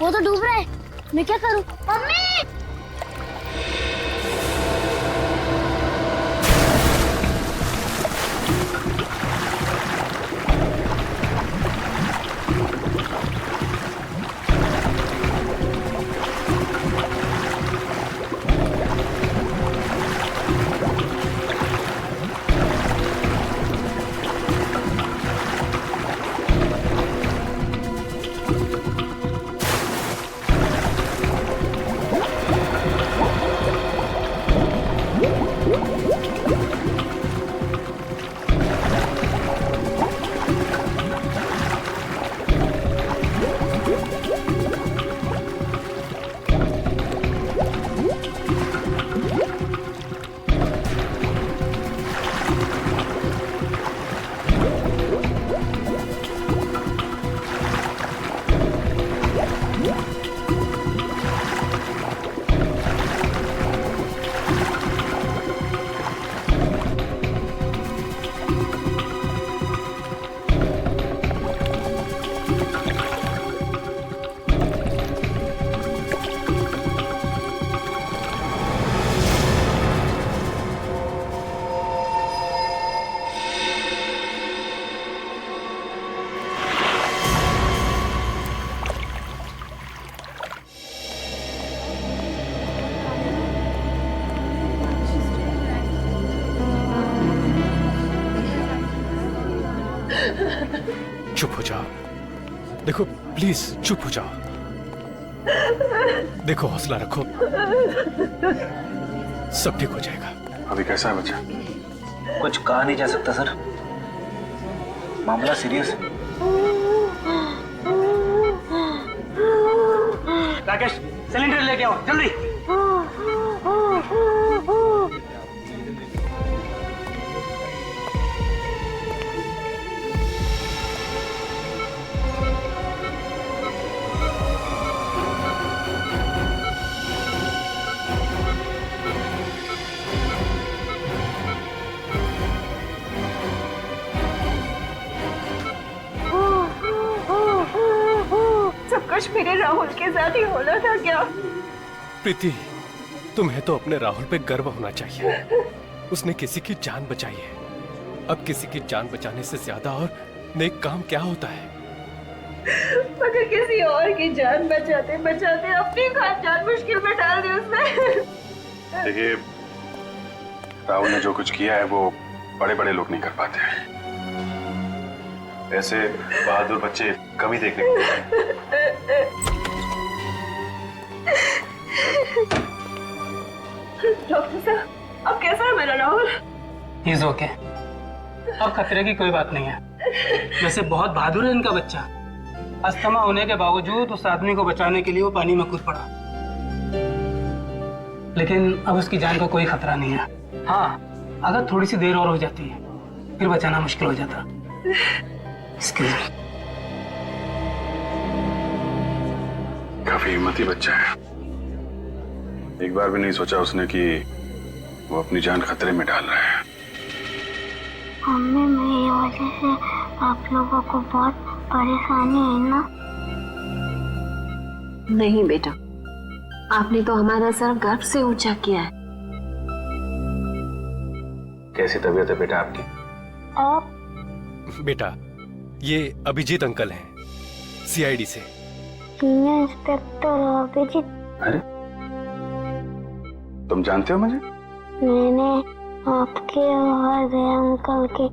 वो तो डूब रहा है, मैं क्या करूं? मम्मी! चुप हो जाओ। देखो प्लीज चुप हो जाओ। देखो हौसला रखो, सब ठीक हो जाएगा। अभी कैसा है बच्चा? कुछ कहा नहीं जा सकता सर, मामला सीरियस है। राकेश सिलेंडर लेके आओ जल्दी। कुछ मेरे राहुल के साथ ही होना था क्या? प्रीति, तुम्हें तो अपने राहुल पे गर्व होना चाहिए। उसने किसी की जान बचाई है। अब किसी की जान बचाने से ज्यादा और नेक काम क्या होता है? मगर किसी और की जान बचाते बचाते अपनी खास जान मुश्किल में डाल दी उसने। देखिए, राहुल ने जो कुछ किया है वो बड़े बड़े लोग नहीं कर पाते हैं। ऐसे बहादुर बच्चे कभी देखने को मिलते हैं। डॉक्टर साहब, अब कैसा है मेरा राहुल? इज ओके, अब खतरे की कोई बात नहीं है। वैसे बहुत बहादुर है इनका बच्चा। अस्थमा होने के बावजूद उस आदमी को बचाने के लिए वो पानी में कूद पड़ा, लेकिन अब उसकी जान का कोई खतरा नहीं है। हाँ, अगर थोड़ी सी देर और हो जाती है फिर बचाना मुश्किल हो जाता। काफी हिम्मती बच्चा है। एक बार भी नहीं सोचा उसने कि वो अपनी जान खतरे में डाल रहा है। मम्मी, मेरी वजह से आप लोगों को बहुत परेशानी है ना? नहीं बेटा, आपने तो हमारा सर गर्व से ऊंचा किया है। कैसी तबीयत है बेटा आपकी? आप बेटा, ये अभिजीत अंकल हैं, सीआईडी से। Senior inspector Abhijit? अरे, तुम जानते हो मुझे? मैंने आपके और दया अंकल के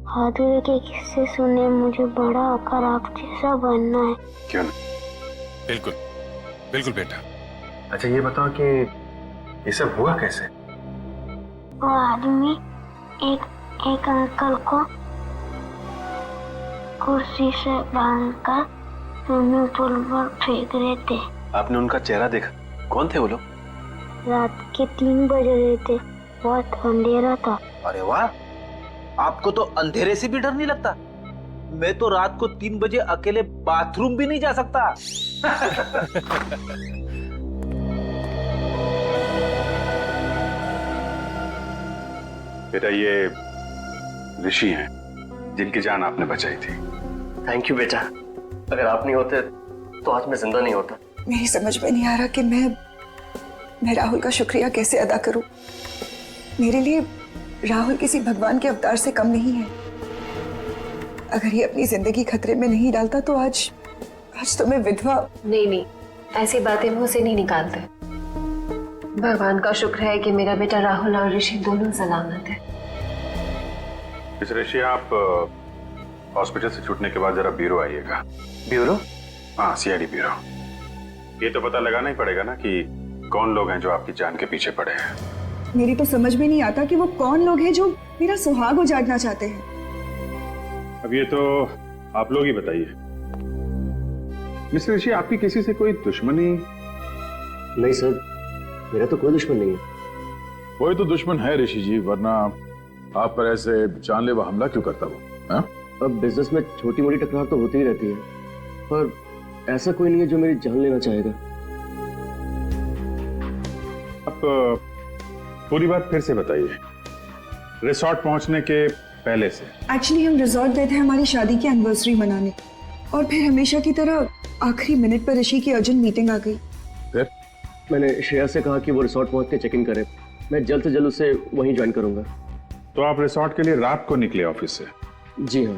बहादुरी के किस्से सुने। मुझे बड़ा होकर आप जैसा बनना है। क्यों नहीं? बिल्कुल बिल्कुल बेटा। अच्छा ये बताओ कि ये सब हुआ कैसे? वो आदमी एक अंकल को कुर्सी से बांधकर स्विमिंग पूल पर फेंक रहे थे। आपने उनका चेहरा देखा? कौन थे वो लोग? रात के 3 बज रहे थे, बहुत अंधेरा था। अरे वाह, आपको तो अंधेरे से भी डर नहीं लगता? मैं तो रात को 3 बजे अकेले बाथरूम भी नहीं जा सकता। बेटा, ये ऋषि हैं जिनकी जान आपने बचाई थी। थैंक यू बेटा, अगर आप नहीं होते तो आज मैं जिंदा नहीं होता। मेरी समझ में नहीं आ रहा कि मैं राहुल का शुक्रिया कैसे अदा करूं। मेरे लिए राहुल किसी भगवान के अवतार से कम नहीं है। अगर ये अपनी जिंदगी खतरे में नहीं डालता तो आज तो मैं विधवा। नहीं, ऐसी बातें मुंह से नहीं निकालते। भगवान का शुक्र है कि मेरा बेटा राहुल और ऋषि दोनों सलामत है। मिस ऋषि, आप हॉस्पिटल से छूटने के बाद जरा ब्यूरो आइएगा। ब्यूरो? हाँ, सीआईडी ब्यूरो। ये तो पता लगाना ही पड़ेगा ना कि कौन लोग हैं जो आपकी जान के पीछे पड़े हैं। मेरी तो समझ में नहीं आता कि वो कौन लोग हैं जो मेरा सुहाग उजाड़ना चाहते हैं। अब ये तो आप लोग ही बताइए। मिस्टर ऋषि, आपकी किसी से कोई दुश्मनी? नहीं सर, मेरा तो कोई दुश्मन नहीं है। कोई तो दुश्मन है ऋषि जी, वरना आप पर ऐसे जानलेवा हमला क्यों करता वो? हाँ? अब बिजनेस में छोटी मोटी टकरार तो होती ही रहती है, पर ऐसा कोई नहीं है जो मेरी जान लेना चाहेगा। अब पूरी बात फिर से बताइए, रिसोर्ट पहुंचने के पहले से। एक्चुअली हम रिजॉर्ट गए थे हमारी शादी की एनिवर्सरी मनाने, और फिर हमेशा की तरह आखिरी मिनट पर ऋषि की अर्जेंट मीटिंग आ गई। फिर मैंने श्रेया से कहा कि वो रिसोर्ट पहुंच के चेक इन करे। मैं जल्द से जल्द उसे वहीं ज्वाइन करूंगा। तो आप रिसोर्ट के लिए रात को निकले ऑफिस से? जी हाँ,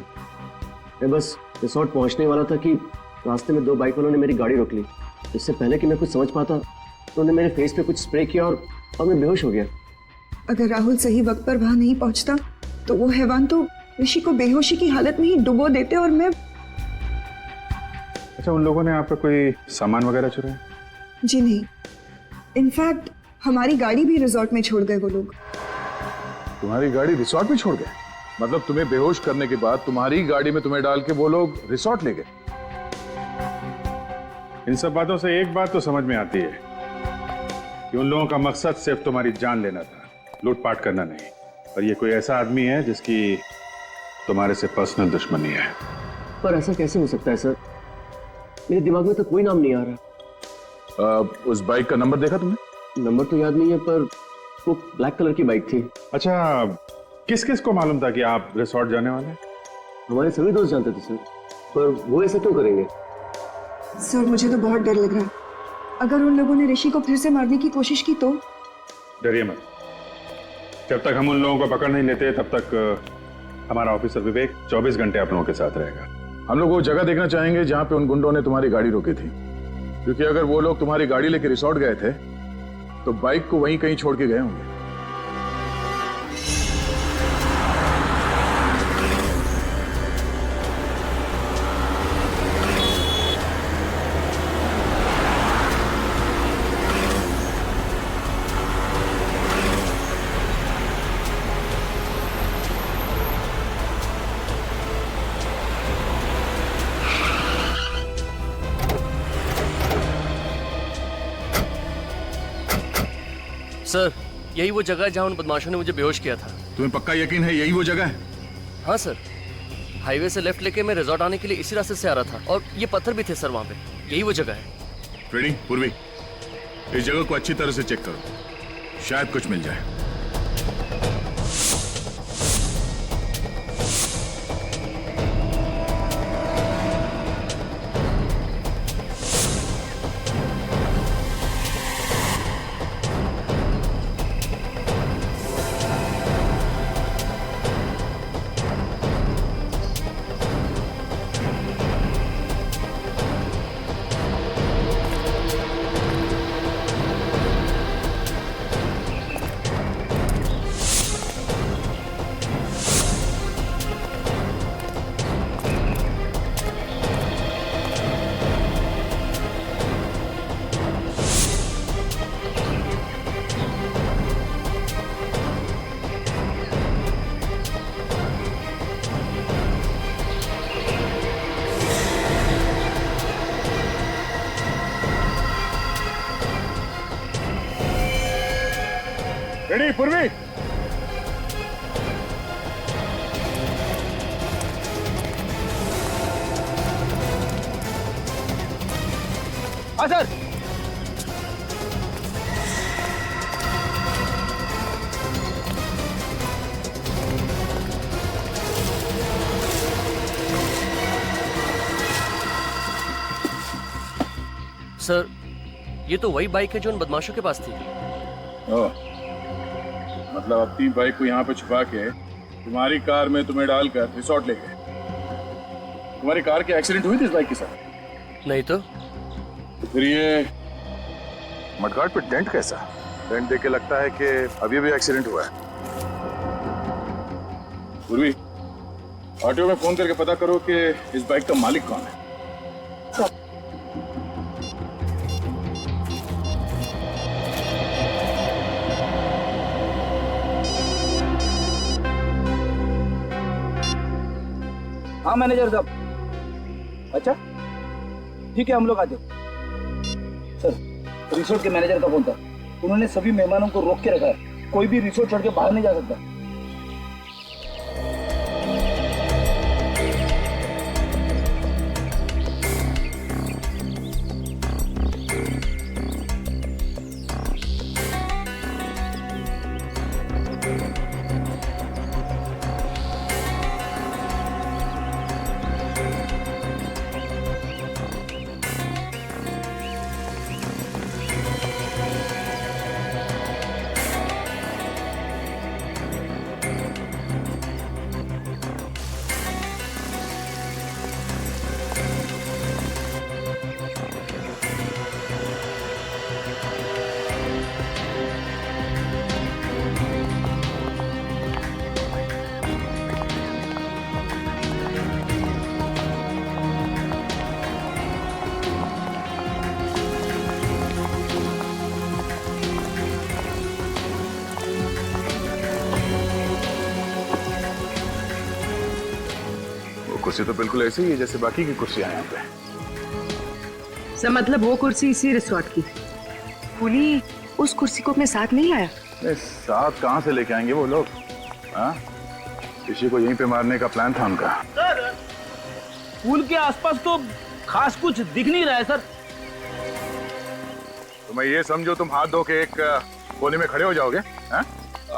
मैं बस रिसोर्ट पहुंचने वाला था कि रास्ते में 2 बाइक वालों ने मेरी गाड़ी रोक ली। इससे पहले कि मैं कुछ समझ पाता तो उन्होंने मेरे फेस पे कुछ स्प्रे किया और मैं बेहोश हो गया। अगर राहुल सही वक्त पर वहां नहीं पहुंचता तो वो हैवान तो ऋषि को बेहोशी की हालत में ही डुबो देते और मैं। अच्छा, उन लोगों ने आपका कोई सामान वगैरह चुराया? जी नहीं, इनफैक्ट हमारी गाड़ी भी रिजॉर्ट में छोड़ गए वो लोग। तुम्हारी गाड़ी रिसोर्ट में छोड़ गए? मतलब तुम्हें बेहोश करने के बाद तुम्हारी गाड़ी में तुम्हें डाल के वो लोग रिसोर्ट ले गए? इन सब बातों से एक बात तो समझ में आती है कि उन लोगों का मकसद सिर्फ तुम्हारी जान लेना था, लूटपाट करना नहीं। और ये कोई ऐसा आदमी है जिसकी तुम्हारे से पर्सनल दुश्मनी है। पर ऐसा कैसे हो सकता है सर? मेरे दिमाग में तो कोई नाम नहीं आ रहा। उस बाइक का नंबर देखा तुमने? नंबर तो याद नहीं है, पर वो ब्लैक कलर की बाइक थी। अच्छा, किस किस को मालूम था कि आप रिसोर्ट जाने वाले हैं? हमारे सभी दोस्त जानते थे सर, पर वो ऐसा क्यों करेंगे? सर मुझे तो बहुत डर लग रहा है। अगर उन लोगों ने ऋषि को फिर से मारने की कोशिश की तो? डरिए मत। जब तक हम उन लोगों को पकड़ नहीं लेते तब तक हमारा ऑफिसर विवेक 24 घंटे आप लोगों के साथ रहेगा। हम लोग वो जगह देखना चाहेंगे जहां पे उन गुंडों ने तुम्हारी गाड़ी रोकी थी, क्योंकि अगर वो लोग तुम्हारी गाड़ी लेके रिसोर्ट गए थे तो बाइक को वहीं कहीं छोड़ के गए होंगे। सर, यही वो जगह है जहां उन बदमाशों ने मुझे बेहोश किया था। तुम्हें पक्का यकीन है यही वो जगह है? हाँ सर, हाईवे से लेफ्ट लेके मैं रिजॉर्ट आने के लिए इसी रास्ते से आ रहा था, और ये पत्थर भी थे सर वहां पे। यही वो जगह है। फ्रेडी, पूर्वी, इस जगह को अच्छी तरह से चेक करो, शायद कुछ मिल जाए। रेडी पूर्वी? हाँ सर। सर, ये तो वही बाइक है जो उन बदमाशों के पास थी। ओह, मतलब अपनी बाइक को यहाँ पे छुपा के तुम्हारी कार में तुम्हें डालकर रिसोर्ट ले गए। तुम्हारी कार की एक्सीडेंट हुई थी इस बाइक के साथ? नहीं तो फिर ये मडगार्ड पे डेंट कैसा? डेंट देख के लगता है कि अभी अभी एक्सीडेंट हुआ है। पूर्वी, ऑटो में फोन करके पता करो कि इस बाइक का मालिक कौन है। हाँ मैनेजर साहब। अच्छा ठीक है, हम लोग आते। सर, रिसोर्ट के मैनेजर का फोन था। उन्होंने सभी मेहमानों को रोक के रखा है, कोई भी रिसोर्ट छोड़ के बाहर नहीं जा सकता। कुर्सी तो बिल्कुल ऐसी ही है जैसे बाकी की कुर्सियां हैं यहाँ पे। सर मतलब वो कुर्सी इसी रिसोर्ट की। पुली उस कुर्सी को अपने साथ नहीं लाया? साथ कहाँ से लेके आएंगे वो लोग? हाँ, किसी को यहीं पे मारने का प्लान था उनका। सर, पुल के आसपास तो खास कुछ दिख नहीं रहा है सर। तो मैं ये समझो तुम हाथ धो के एक कोने में खड़े हो जाओगे? हाँ?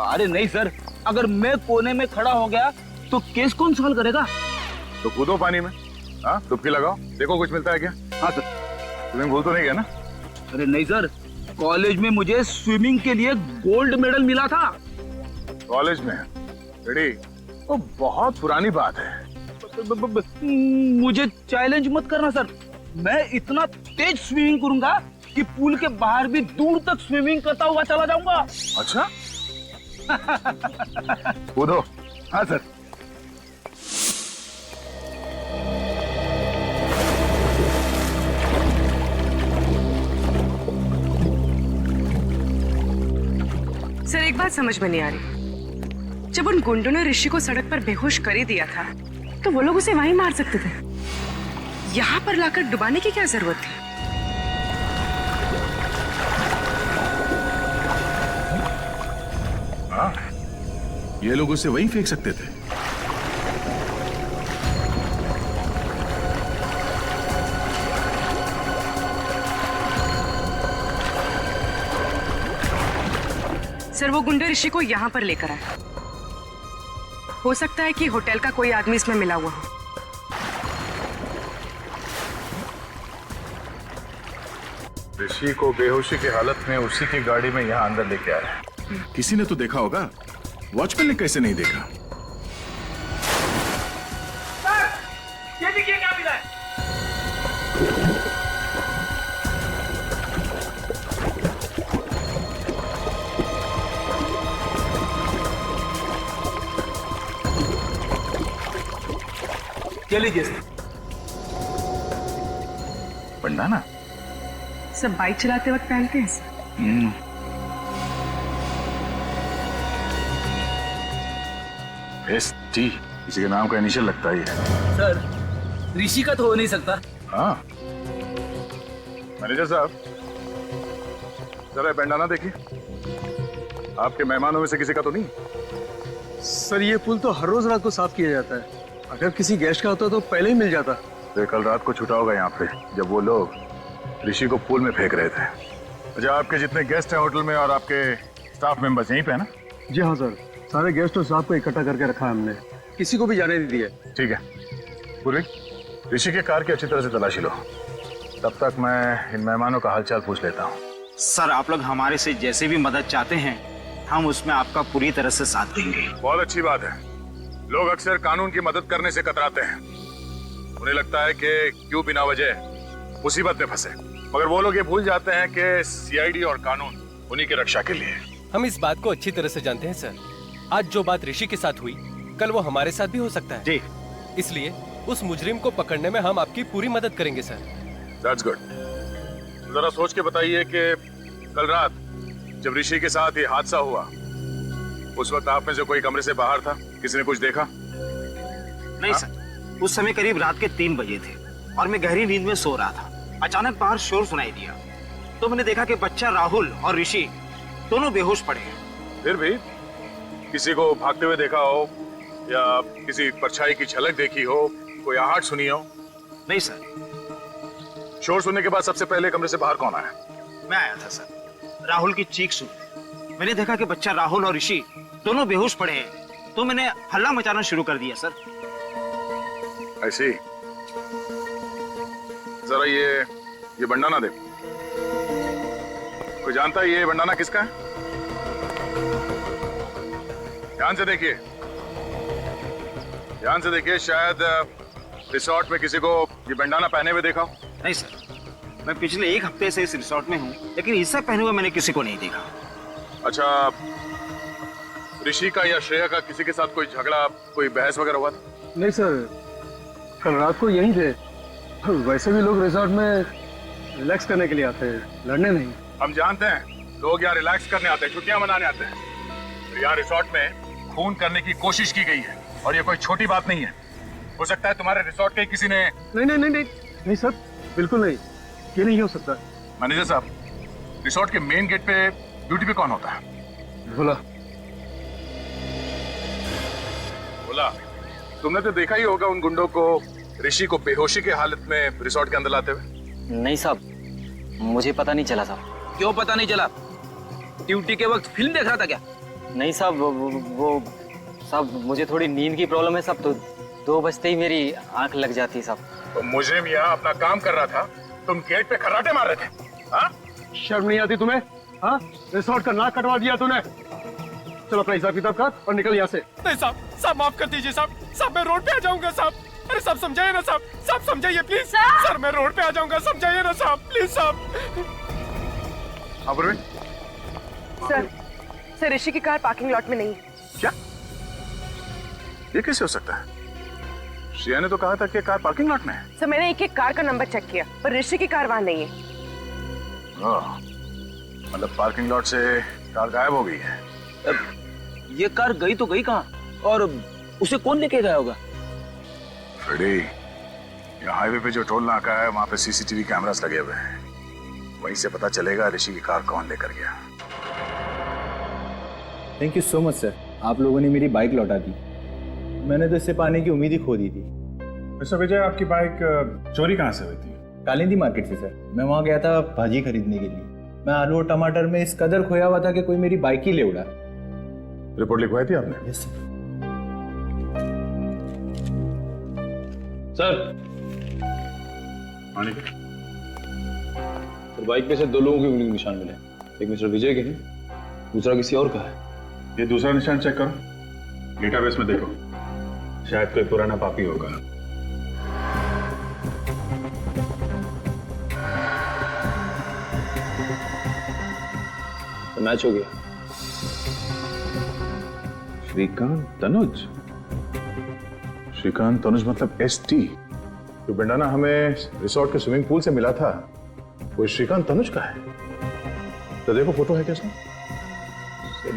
अरे नहीं सर, अगर मैं कोने में खड़ा हो गया तो केस कौन सॉल्व करेगा? तो कूदो पानी में, हाँ, डुबकी लगाओ, देखो कुछ मिलता है क्या। हाँ सर। स्विमिंग पूल तो नहीं गया ना? अरे नहीं सर, कॉलेज में मुझे स्विमिंग के लिए गोल्ड मेडल मिला था। कॉलेज में? रेडी? तो बहुत पुरानी बात है। मुझे चैलेंज मत करना सर, मैं इतना तेज स्विमिंग करूंगा कि पुल के बाहर भी दूर तक स्विमिंग करता हुआ चला जाऊंगा। अच्छा? कूदो। हाँ सर। सर एक बात समझ में नहीं आ रही, जब उन गुंडों ने ऋषि को सड़क पर बेहोश कर ही दिया था तो वो लोग उसे वहीं मार सकते थे। यहाँ पर लाकर डुबाने की क्या जरूरत थी? हाँ, ये लोग उसे वहीं फेंक सकते थे। सर वो गुंडे ऋषि को यहाँ पर लेकर आए। हो सकता है कि होटल का कोई आदमी इसमें मिला हुआ हो। ऋषि को बेहोशी की हालत में उसी की गाड़ी में यहाँ अंदर लेके आया। किसी ने तो देखा होगा, वॉचमैन ने कैसे नहीं देखा? सर, ये देखिए क्या मिला है। लीजिए पढ़ना ना। सब बाइक चलाते वक्त पहनते हैं सर। एसटी किसी के नाम का इनिशियल लगता है ये। सर, ऋषि का तो हो नहीं सकता। हाँ, मैनेजर साहब जरा बैंडाना देखिए, आपके मेहमानों में से किसी का तो नहीं? सर ये पुल तो हर रोज रात को साफ किया जाता है, अगर किसी गेस्ट का होता तो पहले ही मिल जाता। तो कल रात को छूटा होगा यहाँ पे जब वो लोग ऋषि को पूल में फेंक रहे थे। अच्छा, आपके जितने गेस्ट हैं होटल में और आपके स्टाफ मेंबर्स यहीं पे है ना? जी हाँ सर, सारे गेस्ट और स्टाफ को इकट्ठा करके रखा है हमने, किसी को भी जाने नहीं दिया। ठीक है पूर्वी, ऋषि के कार की अच्छी तरह से तलाशी लो। तब तक मैं इन मेहमानों का हालचाल पूछ लेता हूँ। सर आप लोग हमारे से जैसे भी मदद चाहते हैं हम उसमें आपका पूरी तरह से साथ देंगे। बहुत अच्छी बात है। लोग अक्सर कानून की मदद करने से कतराते हैं। उन्हें लगता है कि क्यों बिना वजह मुसीबत में फंसे, मगर वो लोग ये भूल जाते हैं कि सीआईडी और कानून उन्हीं की रक्षा के लिए। हम इस बात को अच्छी तरह से जानते हैं सर। आज जो बात ऋषि के साथ हुई कल वो हमारे साथ भी हो सकता है जी। इसलिए उस मुजरिम को पकड़ने में हम आपकी पूरी मदद करेंगे सर। That's good. जरा सोच के बताइए कि कल रात जब ऋषि के साथ ये हादसा हुआ उस वक्त आप में से कोई कमरे से बाहर था? किसी ने कुछ देखा? नहीं सर, उस समय करीब रात के 3 बजे थे और मैं गहरी नींद में सो रहा था। अचानक बाहर शोर सुनाई दिया तो मैंने देखा कि बच्चा राहुल और ऋषि दोनों बेहोश पड़े हैं। फिर भी किसी को भागते हुए देखा हो या किसी परछाई की झलक देखी हो, कोई आहट सुनी हो? नहीं सर। शोर सुनने के बाद सबसे पहले कमरे से बाहर कौन आया? मैं आया था सर। राहुल की चीख सुनी। मैंने देखा कि बच्चा राहुल और ऋषि दोनों बेहोश पड़े हैं तो मैंने हल्ला मचाना शुरू कर दिया सर। ऐसी जरा ये बंडाना देखो। कोई जानता है ये बंडाना किसका है? ध्यान से देखिए, ध्यान से देखिए। शायद रिसोर्ट में किसी को ये बंडाना पहने हुए देखा हो। नहीं सर, मैं पिछले 1 हफ्ते से इस रिसोर्ट में हूँ लेकिन इससे पहने हुए मैंने किसी को नहीं देखा। अच्छा, ऋषि का या श्रेया का किसी के साथ कोई झगड़ा, कोई बहस वगैरह हुआ था? नहीं सर, कल रात को यहीं थे। वैसे भी लोग रिसोर्ट में रिलैक्स करने के लिए आते हैं, लड़ने नहीं। हम जानते हैं लोग यहाँ रिलैक्स करने आते हैं, छुट्टियां मनाने आते हैं। यहाँ रिसोर्ट में खून करने की कोशिश की गई है और ये कोई छोटी बात नहीं है। हो सकता है तुम्हारे रिसोर्ट के किसी ने। नहीं नहीं नहीं नहीं नहीं सर, बिल्कुल नहीं, ये नहीं हो सकता। मैनेजर साहब, रिसोर्ट के मेन गेट पे ड्यूटी पे कौन होता है? भोला। भोला, तुमने तो देखा ही होगा उन गुंडों को ऋषि को बेहोशी के हालत में रिसोर्ट के अंदर लाते हुए। नहीं साहब, मुझे पता नहीं चला साहब। क्यों पता नहीं चला? ड्यूटी के वक्त फिल्म देख रहा था क्या? नहीं साहब, वो साहब मुझे थोड़ी नींद की प्रॉब्लम है साहब, तो 2 बजते ही मेरी आंख लग जाती है साहब। तो मुजरिम यहाँ अपना काम कर रहा था, तुम गेट पे खर्राटे मार रहे थे। हाँ? शर्म नहीं आती तुम्हें? हाँ, रिसोर्ट का नाक कटवा दिया तूने। चलो अपना हिसाब किताब कर और निकल यहाँ से। नहीं साहब, साहब माफ कर दीजिए साहब। साहब मैं रोड पे आ जाऊंगा साहब। अरे साहब समझाइए ना साहब, साहब समझाइए प्लीज। सर मैं रोड पे आ जाऊंगा, समझाइए ना साहब प्लीज साहब। सर ऋषि की कार पार्किंग लॉट में नहीं है। क्या? ये कैसे हो सकता है? श्रेया ने तो कहा था कि कार पार्किंग लॉट में है। सर मैंने एक कार का नंबर चेक किया पर ऋषि की कार वहाँ नहीं है। मतलब पार्किंग लॉट से कार गायब हो गई है। ये कार गई तो गई कहाँ और उसे कौन लेके गया होगा? फ्रेडी, यहाँ हाईवे पे जो टोल नाका है वहाँ पे सीसीटीवी कैमरास लगे हुए हैं। वहीं से पता चलेगा ऋषि की कार कौन लेकर गया। Thank you so much sir, आप लोगों ने मेरी बाइक लौटा दी। मैंने तो इससे पाने की उम्मीद ही खो दी थी। मिस्टर विजय, आपकी बाइक चोरी कहाँ से हुई थी? कालिंदी मार्केट से सर। मैं वहाँ गया था भाजी खरीदने के लिए। मैं आलू और टमाटर में इस कदर खोया हुआ था कि कोई मेरी बाइक ही ले उड़ा। रिपोर्ट लिखवाई थी आपने? Yes sir. सर तो बाइक पे से 2 लोगों के उंगली के निशान मिले। एक मिस्टर विजय के हैं, दूसरा किसी और का है। ये दूसरा निशान चेक करो, डेटाबेस में देखो, शायद कोई पुराना पापी होगा। तो मैच हो गया। श्रीकांत तनुज। श्रीकांत तनुज मतलब ST। जो बंडाना हमें रिसोर्ट के स्विमिंग पूल से मिला था वो श्रीकांत तनुज का है। तो देखो फोटो है कैसा?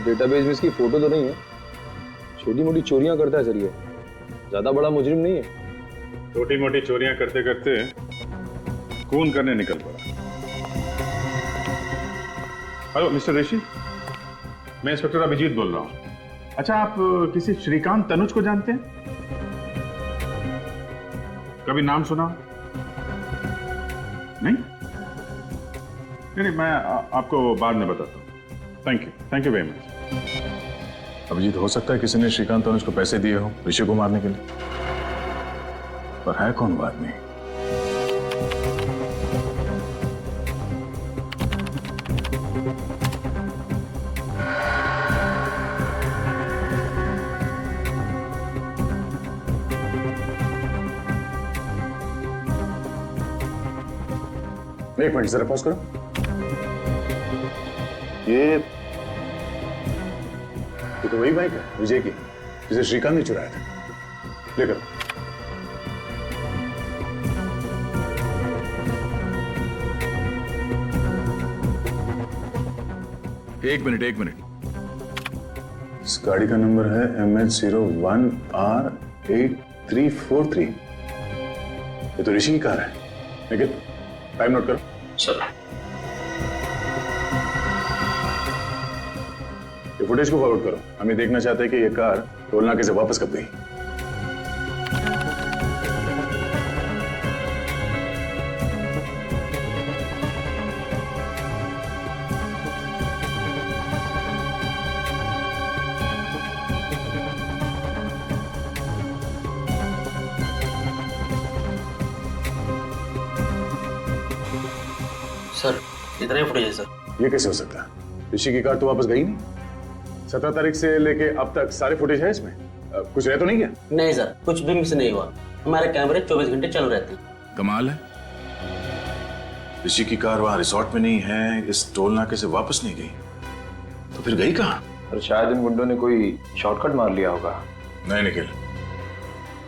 डेटाबेस में इसकी फोटो तो नहीं है। छोटी मोटी चोरियां करता है सर, ये ज्यादा बड़ा मुजरिम नहीं है। छोटी मोटी चोरियां करते करते खून करने निकल पड़ा। हेलो मिस्टर ऋषि, मैं इंस्पेक्टर अभिजीत बोल रहा हूँ। अच्छा, आप किसी श्रीकांत तनुज को जानते हैं? कभी नाम सुना? नहीं? नहीं, मैं आपको बाद में बताता हूँ। Thank you very much. Abhijit, हो सकता है किसी ने श्रीकांत तनुज को पैसे दिए हो ऋषि को मारने के लिए, पर है कौन वो आदमी? एक मिनट जरा पॉज करो। ये तो वही बाइक है विजय की जिसे श्रीकांत ने चुराया था। लेकर एक मिनट इस गाड़ी का नंबर है MH01R8343। ये तो ऋषि की कार है। निखिल टाइम नोट करो। चलो। ये फुटेज को फॉरवर्ड करो। हम ये देखना चाहते हैं कि ये कार टोल नाके से वापस कब गई। सर इतना ही फुटेज है सर। ये कैसे हो सकता है? ऋषि की कार तो वापस गई नहीं। 17 तारीख से लेके अब तक सारे फुटेज है इसमें। कुछ रह तो नहीं गया? नहीं सर, कुछ भी मिस नहीं हुआ। हमारे कैमरे 24 घंटे चालू रहते हैं। कमाल है, ऋषि की कार वहां रिसोर्ट में नहीं है, इस टोल नाके से वापस नहीं गई, तो फिर गई कहाँ? और शायद इन गुंडों ने कोई शॉर्टकट मार लिया होगा। नहीं निखिल,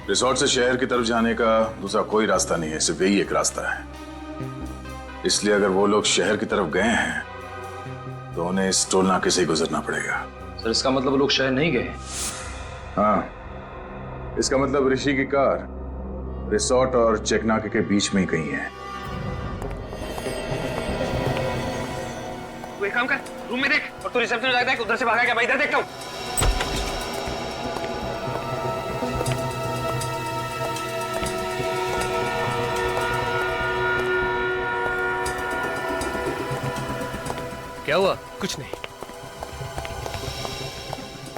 रिसोर्ट से शहर की तरफ जाने का दूसरा कोई रास्ता नहीं है, सिर्फ यही एक रास्ता है। इसलिए अगर वो लोग शहर की तरफ गए हैं तो उन्हें इस टोल नाके से ही गुजरना पड़ेगा। सर इसका मतलब वो लोग शहर नहीं गए? हाँ, इसका मतलब ऋषि की कार रिसोर्ट और चेक नाके के बीच में ही कहीं है। तू एक काम कर, रूम में देख और तू रिसेप्शन जाकर देख, उधर से भागा क्या? मैं इधर देखता हूँ। क्या हुआ? कुछ नहीं।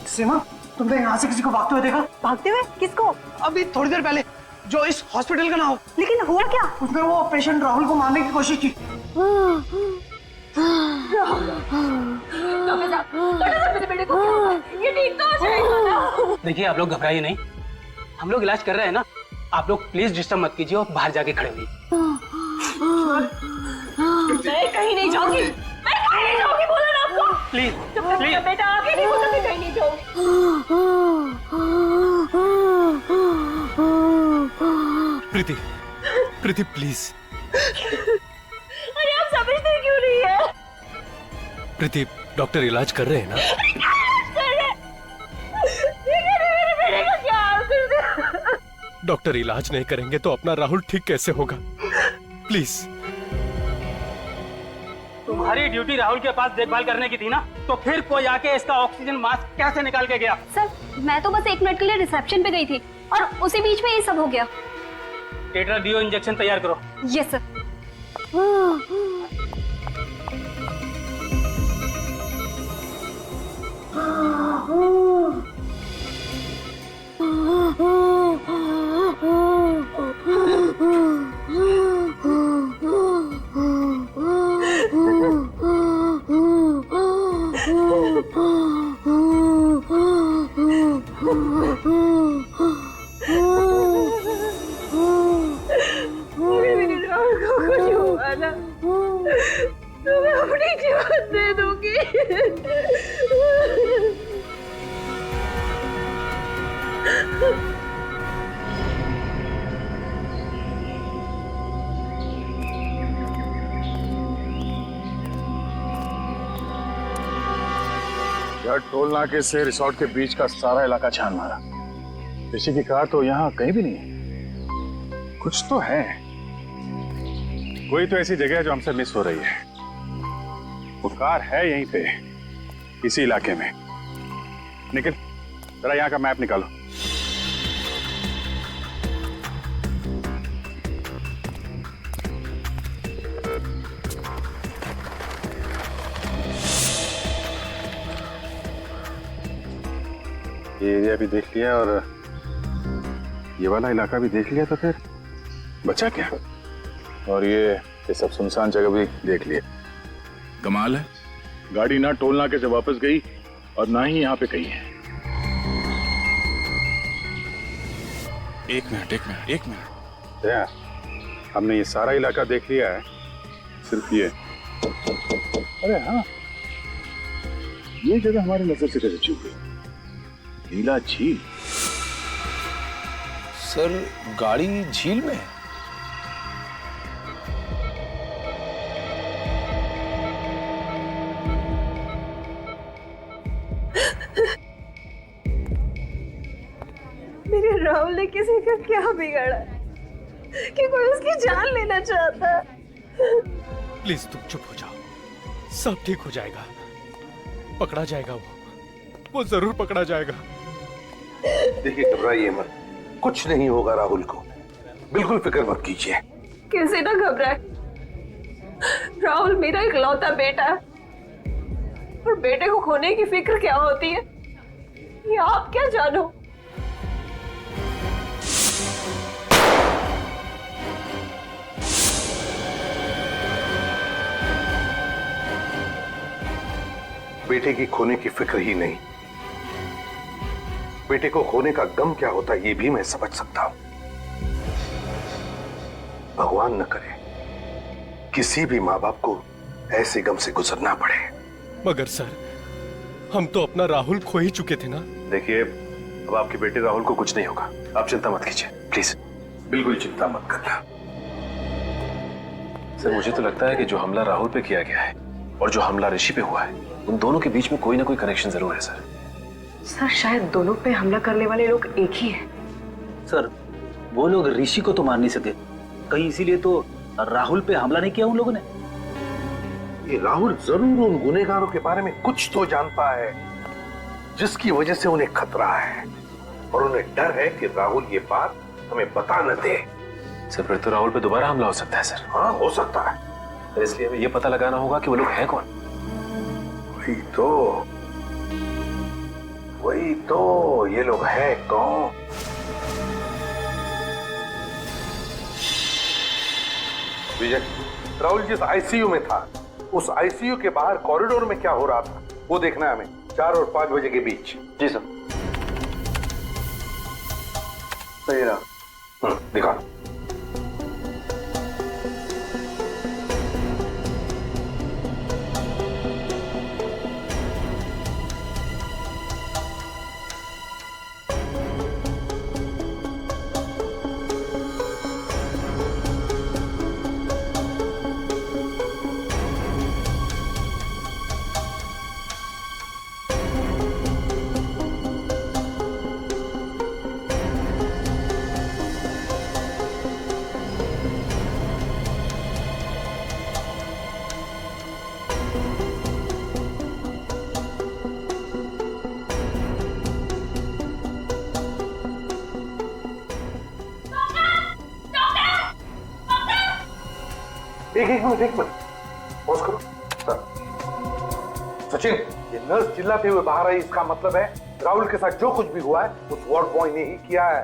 सीमा, तुमने यहाँ से किसी को भागते हुए देखा? भागते हुए? किसको? अभी थोड़ी देर पहले, जो इस हॉस्पिटल का ना हो। लेकिन हुआ क्या? उसने वो पेशेंट राहुल को मारने की कोशिश की। मेरे बेटे को क्या हुआ? ये ठीक तो हो जाएगा ना? देखिए आप लोग घबराइए नहीं, हम लोग इलाज कर रहे हैं ना। आप लोग प्लीज डिस्टर्ब मत कीजिए और बाहर जाके खड़े होइए। मैं कहीं नहीं जाऊंगी, मैं कहीं नहीं जाऊंगी, बोला ना आपको। प्लीज प्लीज बेटा, आगे नहीं बोला, मैं कहीं नहीं जाऊंगी। प्रीति, प्रीति प्लीज। अरे आप समझते क्यों नहीं है? प्रीति, डॉक्टर इलाज कर रहे हैं ना? डॉक्टर इलाज नहीं करेंगे तो अपना राहुल ठीक कैसे होगा? प्लीज। तुम्हारी ड्यूटी राहुल के पास देखभाल करने की थी ना, तो फिर कोई आके इसका ऑक्सीजन मास्क कैसे निकाल के गया? सर मैं तो बस 1 मिनट के लिए रिसेप्शन पे गई थी और उसी बीच में ये सब हो गया। टेट्राडियो इंजेक्शन तैयार करो। Yes sir. मैं अपनी जीवन दे दूंगी। यार टोल नाके से रिसोर्ट के बीच का सारा इलाका छान मारा, ऋषि की कार तो यहाँ कहीं भी नहीं है। कुछ तो है, कोई तो ऐसी जगह है जो हमसे मिस हो रही है। वो कार है यहीं पे, इसी इलाके में। निखिल जरा यहाँ का मैप निकालो। ये एरिया भी देख लिया और ये वाला इलाका भी देख लिया, तो फिर बचा क्या? और ये सब सुनसान जगह भी देख लिया। कमाल है, गाड़ी ना टोल नाके से वापस गई और ना ही यहाँ पे कहीं है। एक मिनट हमने ये सारा इलाका देख लिया है, सिर्फ ये। अरे हाँ, ये जगह हमारी नजर से कैसे चूक गई? नीला झील। सर गाड़ी झील में है? मेरे राहुल ने किसी का क्या बिगाड़ा कि कोई उसकी जान लेना चाहता है? प्लीज तुम चुप हो जाओ, सब ठीक हो जाएगा, पकड़ा जाएगा वो जरूर पकड़ा जाएगा। देखिए घबराइए मत, कुछ नहीं होगा राहुल को, बिल्कुल फिक्र मत कीजिए। कैसे ना घबराए, राहुल मेरा इकलौता बेटा है और बेटे को खोने की फिक्र क्या होती है ये आप क्या जानो। बेटे की खोने की फिक्र ही नहीं, बेटे को खोने का गम क्या होता है ये भी मैं समझ सकता हूं। भगवान न करे किसी भी माँ बाप को ऐसे गम से गुजरना पड़े। मगर सर, हम तो अपना राहुल खो ही चुके थे ना। देखिए, अब आपके बेटे राहुल को कुछ नहीं होगा, आप चिंता मत कीजिए प्लीज, बिल्कुल चिंता मत करना। सर मुझे तो लगता है कि जो हमला राहुल पे किया गया है और जो हमला ऋषि पे हुआ है, उन दोनों के बीच में कोई ना कोई कनेक्शन जरूर है सर। सर शायद दोनों पे हमला करने वाले लोग एक ही हैं। सर वो लोग ऋषि को तो मार नहीं सके, कहीं इसीलिए तो राहुल पे हमला नहीं किया उन लोगों ने। ये राहुल जरूर उन गुनहगारों के बारे में कुछ तो जानता है जिसकी वजह से उन्हें खतरा है, और उन्हें डर है कि राहुल ये बात हमें बता न दे। सर फिर तो राहुल पे दोबारा हमला हो सकता है सर। हाँ हो सकता है, तो इसलिए हमें ये पता लगाना होगा कि वो लोग हैं कौन। वही तो ये लोग हैं कौन? विजय, राहुल जिस आईसीयू में था, उस आईसीयू के बाहर कॉरिडोर में क्या हो रहा था वो देखना है हमें, 4 और 5 बजे के बीच। जी सर। सही रहा, दिखा। एक मिनट पॉज करो। सचिन, ये नर्स चिल्लाते हुए बाहर आई, इसका मतलब है राहुल के साथ जो कुछ भी हुआ है उस वार्ड बॉय ने ही किया है,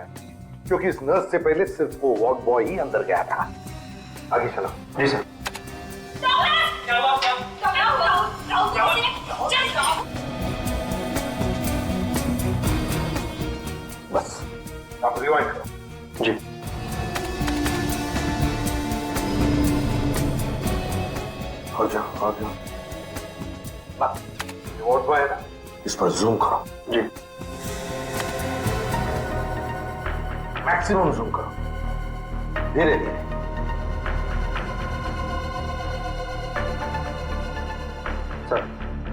क्योंकि इस नर्स से पहले सिर्फ वो वार्ड बॉय ही अंदर गया था। आगे चलो। जी सर। बस आप रिवाइंड करो। जी। आ जाओ। वार्ड बॉय है ना, इस पर जूम करो। जी। मैक्सिमम जूम करो, धीरे धीरे। सर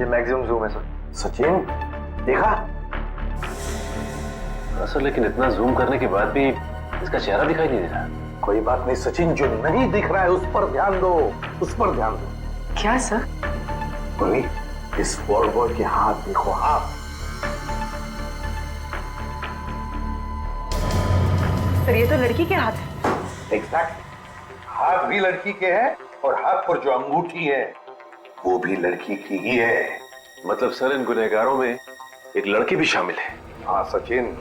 ये मैक्सिमम जूम है सर। सचिन देखा? सर लेकिन इतना जूम करने के बाद भी इसका चेहरा दिखाई नहीं दे रहा। कोई बात नहीं सचिन, जो नहीं दिख रहा है उस पर ध्यान दो, उस पर ध्यान दो। क्या सर? बोली, इस वार्ड बॉय के हाथ देखो, हाथ। सर ये तो लड़की के हाथ है। एग्जैक्ट, हाथ भी लड़की के हैं और हाथ पर जो अंगूठी है वो भी लड़की की ही है। मतलब सर इन गुनहगारों में एक लड़की भी शामिल है? हाँ सचिन,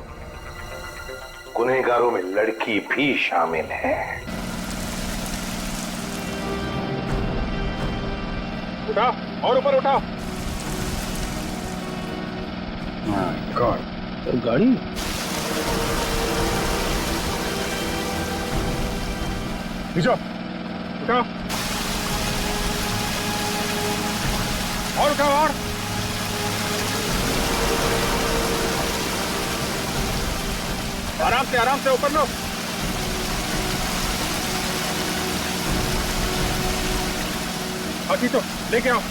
गुनहगारों में लड़की भी शामिल है। उठाओ और ऊपर उठाओ। गॉड, तो गाड़ी नीचे उठाओ। और उठाओ और। आराम से ऊपर लो। अभी तो लेके आओ।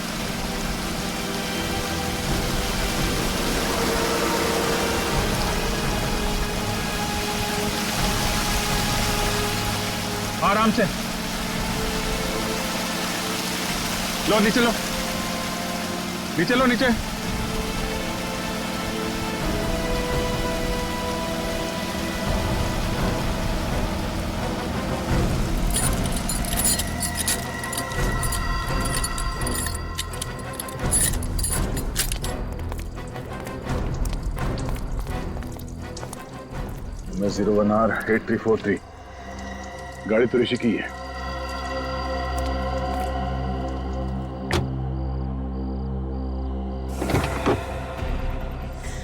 आराम से लो, नीचे लो, नीचे लो, नीचे। मैं 01R8343, गाड़ी तो ऋषि की है।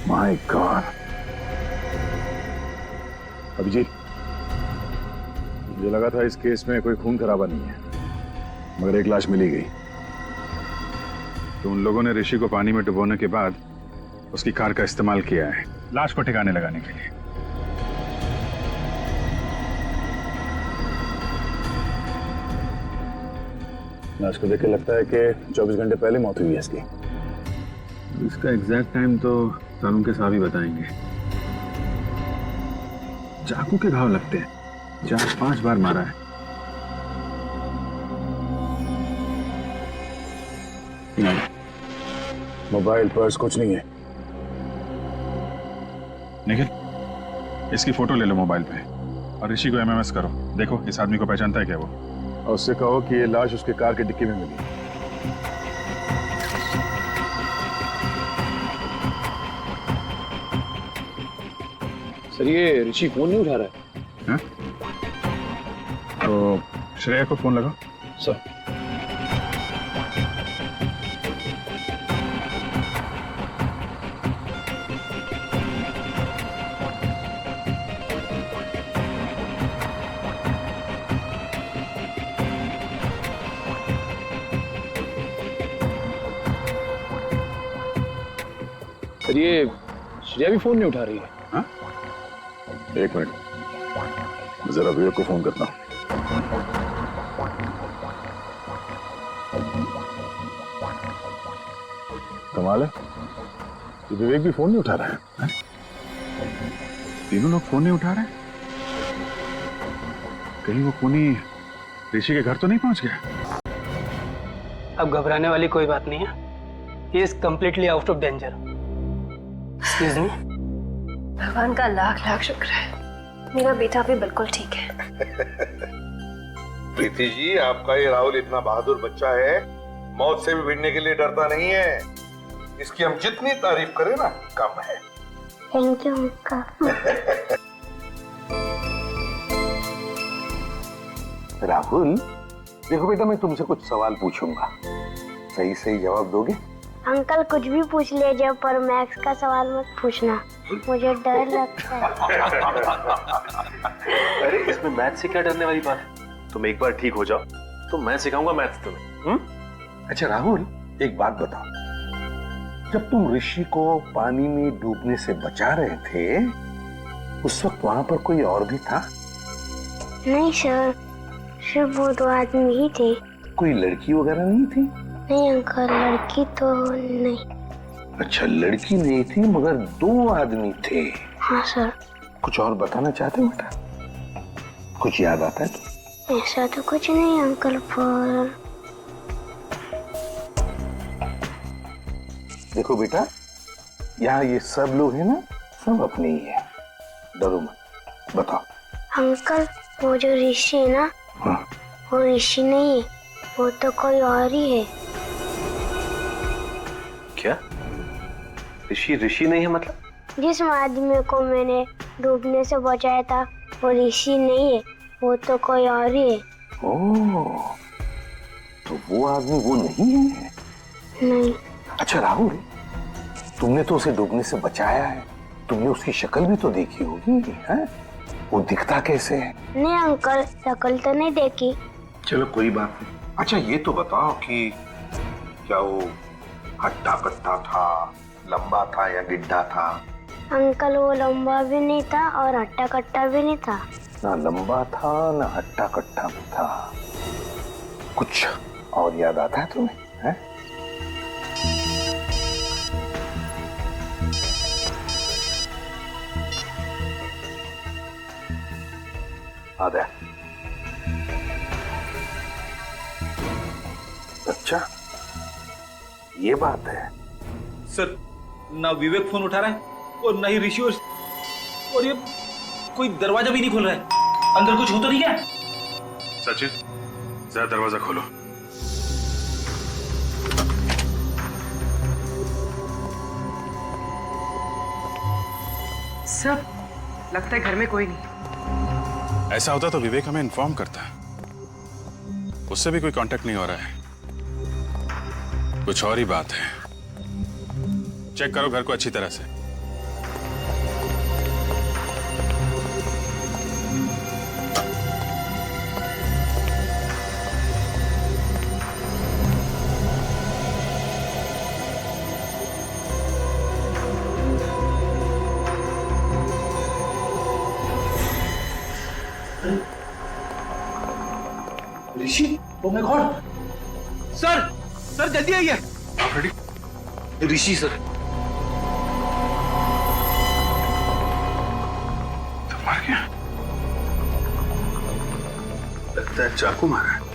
My God. अभिजीत, मुझे लगा था इस केस में कोई खून खराबा नहीं है, मगर एक लाश मिली गई। तो उन लोगों ने ऋषि को पानी में डुबोने के बाद उसकी कार का इस्तेमाल किया है लाश को ठिकाने लगाने के लिए। लाश को देख के लगता है कि 24 घंटे पहले मौत हुई है इसकी। इसका एग्जैक्ट टाइम तो कानून के साहब ही बताएंगे। चाकू के घाव लगते हैं, 4-5 बार मारा है। नहीं, मोबाइल पर्स कुछ नहीं है। निखिल, इसकी फोटो ले लो मोबाइल पे और ऋषि को एमएमएस करो। देखो इस आदमी को पहचानता है क्या वो, और उससे कहो कि ये लाश उसके कार की डिक्की में मिली। सर ये ऋषि फोन नहीं उठा रहा है। हाँ? तो श्रेया को फोन लगाओ। सर सर ये श्रेया भी फोन नहीं उठा रही है। हाँ? एक मिनट, जरा विवेक को फोन करता हूं। कमाल है, ये विवेक भी फोन नहीं उठा रहा है। हाँ? तीनों लोग फोन नहीं उठा रहे हैं। कहीं वो खूनी ऋषि के घर तो नहीं पहुंच गया? अब घबराने वाली कोई बात नहीं है। He is completely out of danger. Excuse me. भगवान का लाख लाख शुक्र है, मेरा बेटा भी बिल्कुल ठीक है। प्रीति जी, आपका ये राहुल इतना बहादुर बच्चा है, मौत से भी भिड़ने के लिए डरता नहीं है। इसकी हम जितनी तारीफ करें ना कम है। Thank you uncle. राहुल, देखो बेटा, मैं तुमसे कुछ सवाल पूछूंगा, सही सही जवाब दोगे? अंकल कुछ भी पूछ लीजिए, पर मैथ्स का सवाल मत पूछना, मुझे डर लगता है। अरे इसमें मैथ से क्या डरने वाली बात है? तुम एक बार ठीक हो जाओ तो मैं सिखाऊंगा मैथ्स तुम्हें। अच्छा राहुल, एक बात बताओ, जब तुम ऋषि को पानी में डूबने से बचा रहे थे, उस वक्त वहां पर कोई और भी था? नहीं सर, सिर्फ वो 2 आदमी ही थे। कोई लड़की वगैरह नहीं थी? नहीं अंकल, लड़की तो नहीं। अच्छा, लड़की नहीं थी मगर 2 आदमी थे। हाँ सर। कुछ और बताना चाहते हो बेटा? कुछ याद आता है तो? ऐसा तो कुछ नहीं अंकल, पर देखो बेटा, यहाँ ये सब लोग हैं ना, सब अपने ही है, डरो मत। बताओ अंकल, वो जो ऋषि है ना, हाँ। वो ऋषि नहीं है, वो तो कोई और ही है। क्या? ऋषि नहीं है मतलब? जिस आदमी को मैंने डूबने से बचाया था वो ऋषि नहीं है, वो तो कोई और ही है। ओह, तो वो आदमी वो नहीं है? नहीं। अच्छा राहुल, तुमने तो उसे डूबने से बचाया है, तुमने उसकी शक्ल भी तो देखी होगी, है? वो दिखता कैसे है? नहीं अंकल, शक्ल तो नहीं देखी। चलो कोई बात नहीं। अच्छा ये तो बताओ कि क्या वो हट्टा कट्टा था, लंबा था या गिड्ढा था? अंकल वो लंबा भी नहीं था और हट्टा कट्टा भी नहीं था। ना लंबा था ना हट्टा कट्टा भी था। कुछ और याद आता है तुम्हें? है? आधा। अच्छा ये बात है। सर ना विवेक फोन उठा रहा है और ना ही ऋषि, और ये कोई दरवाजा भी नहीं खोल रहा है। अंदर कुछ हो तो नहीं क्या? सचिन जरा दरवाजा खोलो। सब लगता है घर में कोई नहीं। ऐसा होता तो विवेक हमें इन्फॉर्म करता। उससे भी कोई कांटेक्ट नहीं हो रहा है। कुछ और ही बात है। चेक करो घर को अच्छी तरह से। Rishi, oh my god! Sir, sir जल्दी आइए। आप रेडी? ऋषि सर। तो मार गया? लगता है चाकू मारा है।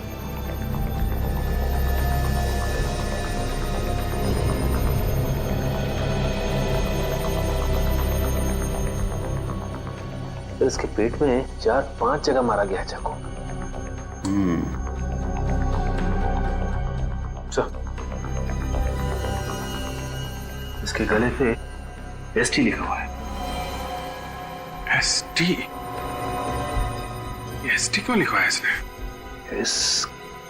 इसके पेट में 4-5 जगह मारा गया है चाकू। इसके गले पे एसटी लिखा हुआ है। एसटी? एसटी क्यों लिखा है इसने?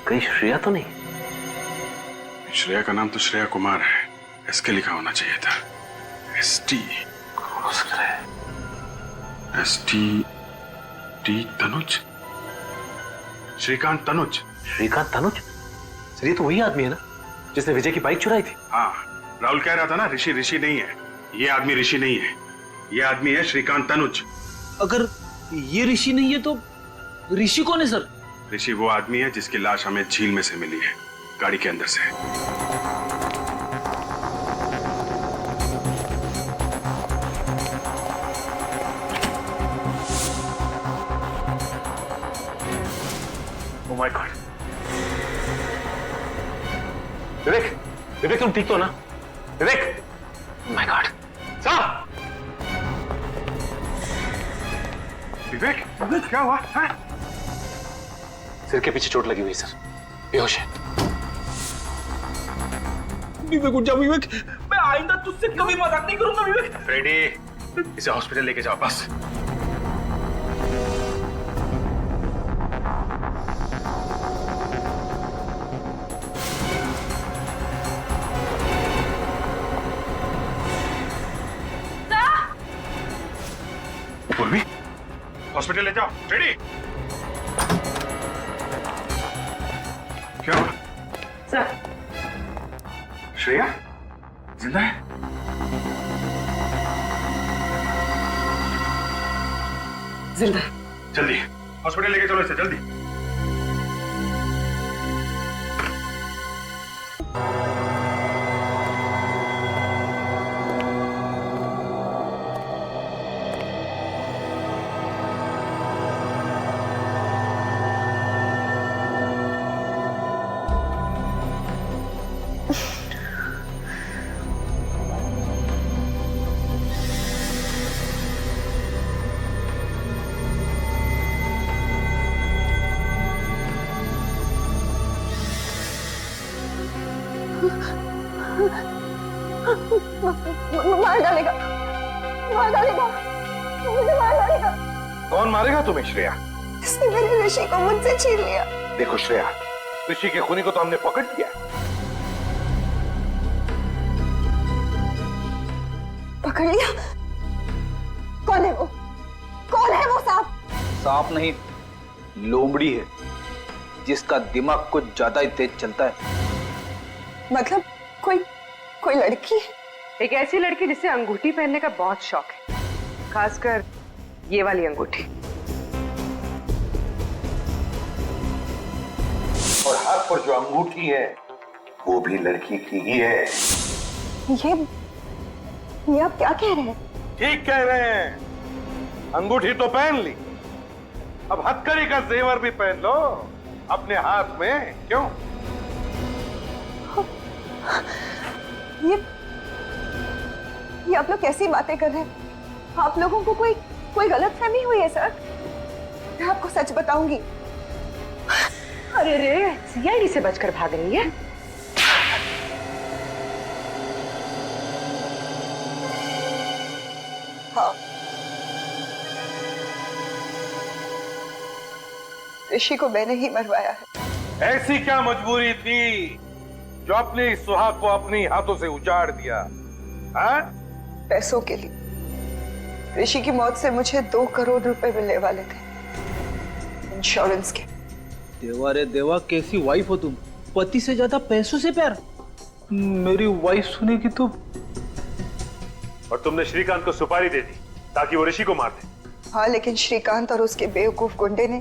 कहीं श्रेया तो नहीं? श्रेया का नाम तो श्रेया कुमार है। एसके लिखा होना चाहिए था। ST. ST T Tanuj. Shrikant Tanuj. Shrikant Tanuj? Sir ये तो वही आदमी है ना जिसने विजय की बाइक चुराई थी? हाँ, राहुल कह रहा था ना ऋषि ऋषि नहीं है। ये आदमी ऋषि नहीं है। ये आदमी है श्रीकांत तनुज। अगर ये ऋषि नहीं है तो ऋषि कौन है सर? ऋषि वो आदमी है जिसकी लाश हमें झील में से मिली है, गाड़ी के अंदर से। Oh my God! विवेक, विवेक तुम ठीक तो ना? विवेक! Oh my God! साहब! विवेक, विवेक क्या हुआ? है? सिर के पीछे चोट लगी हुई सर, बेहोश है। विवेक उठ जा विवेक, मैं आइंदा तुझसे कभी मजाक नहीं करूंगा विवेक। फ्रेडी, इसे हॉस्पिटल लेके जाओ बस। पूर्वी, हॉस्पिटल ले जाओ। फ्रेडी, क्या हुआ? सर, श्रेया जिंदा है? जिंदा। जल्दी हॉस्पिटल लेके चलो इसे, जल्दी। मार डालेगा, मार डालेगा, मुझे मार डालेगा। कौन मारेगा तुम्हें श्रेया? इसने मेरे ऋषि को मुझसे छीन लिया। देखो श्रेया, ऋषि के खूनी को तो हमने पकड़ लिया। पकड़ लिया? कौन है वो? कौन है वो सांप? सांप नहीं, लोमड़ी है जिसका दिमाग कुछ ज्यादा ही तेज चलता है। मतलब कोई कोई लड़की? एक ऐसी लड़की जिसे अंगूठी पहनने का बहुत शौक है, खासकर ये वाली अंगूठी। और हाथ पर जो अंगूठी है वो भी लड़की की ही है। ये आप क्या कह रहे हैं? ठीक कह रहे हैं। अंगूठी तो पहन ली, अब हथकड़ी का जेवर भी पहन लो अपने हाथ में। क्यों? ये आप लोग कैसी बातें कर रहे हैं? आप लोगों को कोई गलतफहमी हुई है सर? मैं आपको सच बताऊंगी। अरे रे, सीआईडी से बचकर भाग रही है। हाँ, ऋषि को मैंने ही मरवाया है। ऐसी क्या मजबूरी थी जो अपने सुहाग को अपनी हाथों से उजाड़ दिया? हाँ? पैसों के लिए। ऋषि की मौत से मुझे 2 करोड़ रुपए मिलने वाले थे, इंश्योरेंस के। देवा रे देवा, कैसी वाइफ हो तुम? पति से ज्यादा पैसों से प्यार। मेरी वाइफ सुनेगी तो। और तुमने श्रीकांत को सुपारी दे दी ताकि वो ऋषि को मार दे। हाँ, लेकिन श्रीकांत और उसके बेवकूफ गुंडे ने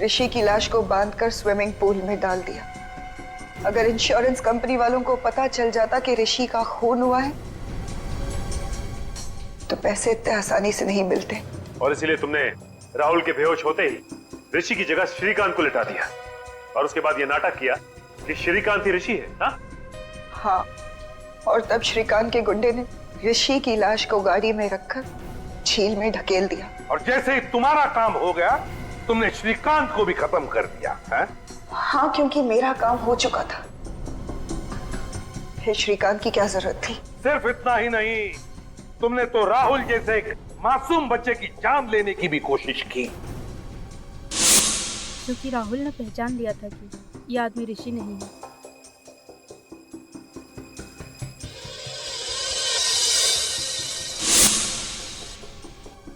ऋषि की लाश को बांधकर स्विमिंग पूल में डाल दिया। अगर इंश्योरेंस कंपनी वालों को पता चल जाता कि ऋषि का खून हुआ है तो पैसे इतने आसानी से नहीं मिलते। और इसीलिए तुमने राहुल के बेहोश होते ही ऋषि की जगह श्रीकांत को लिटा दिया और उसके बाद ये नाटक किया कि श्रीकांत ही ऋषि है। हाँ, और तब श्रीकांत के गुंडे ने ऋषि की लाश को गाड़ी में रखकर झील में ढकेल दिया। और जैसे ही तुम्हारा काम हो गया तुमने श्रीकांत को भी खत्म कर दिया है? हाँ, क्योंकि मेरा काम हो चुका था। फिर श्रीकांत की क्या जरूरत थी? सिर्फ इतना ही नहीं, तुमने तो राहुल जैसे एक मासूम बच्चे की जान लेने की भी कोशिश की। क्योंकि राहुल ने पहचान लिया था कि ये आदमी ऋषि नहीं है।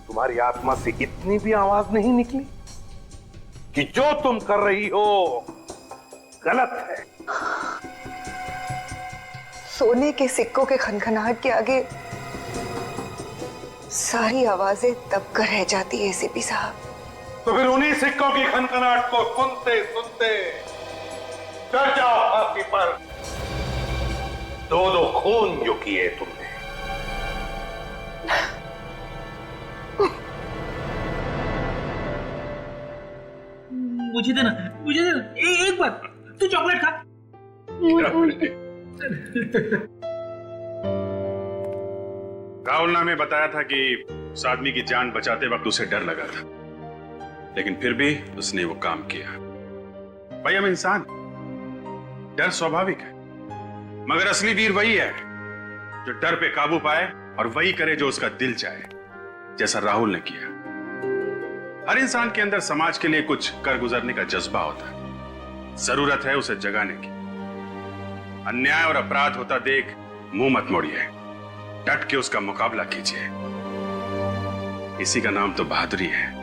तुम्हारी आत्मा से इतनी भी आवाज नहीं निकली कि जो तुम कर रही हो गलत है? सोने के सिक्कों के खनखनाहट के आगे सारी आवाजें दबकर रह जाती है एसीपी साहब। तो फिर उन्हीं सिक्कों की खनखनाहट को सुनते सुनते चढ़ जाओ फांसी पर। 2 खून जो किए तुमने। मुझे देना, मुझे देना। एक बार तू चॉकलेट खा। राहुल ने हमें बताया था कि उस आदमी की जान बचाते वक्त उसे डर लगा था, लेकिन फिर भी उसने वो काम किया। भाई, हम इंसान, डर स्वाभाविक है, मगर असली वीर वही है जो डर पे काबू पाए और वही करे जो उसका दिल चाहे, जैसा राहुल ने किया। हर इंसान के अंदर समाज के लिए कुछ कर गुजरने का जज्बा होता है, जरूरत है उसे जगाने की। अन्याय और अपराध होता देख मुंह मत मोड़िए, डट के उसका मुकाबला कीजिए। इसी का नाम तो बहादुरी है।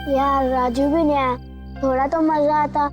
यार राजू भी नहीं आया, थोड़ा तो मजा आता।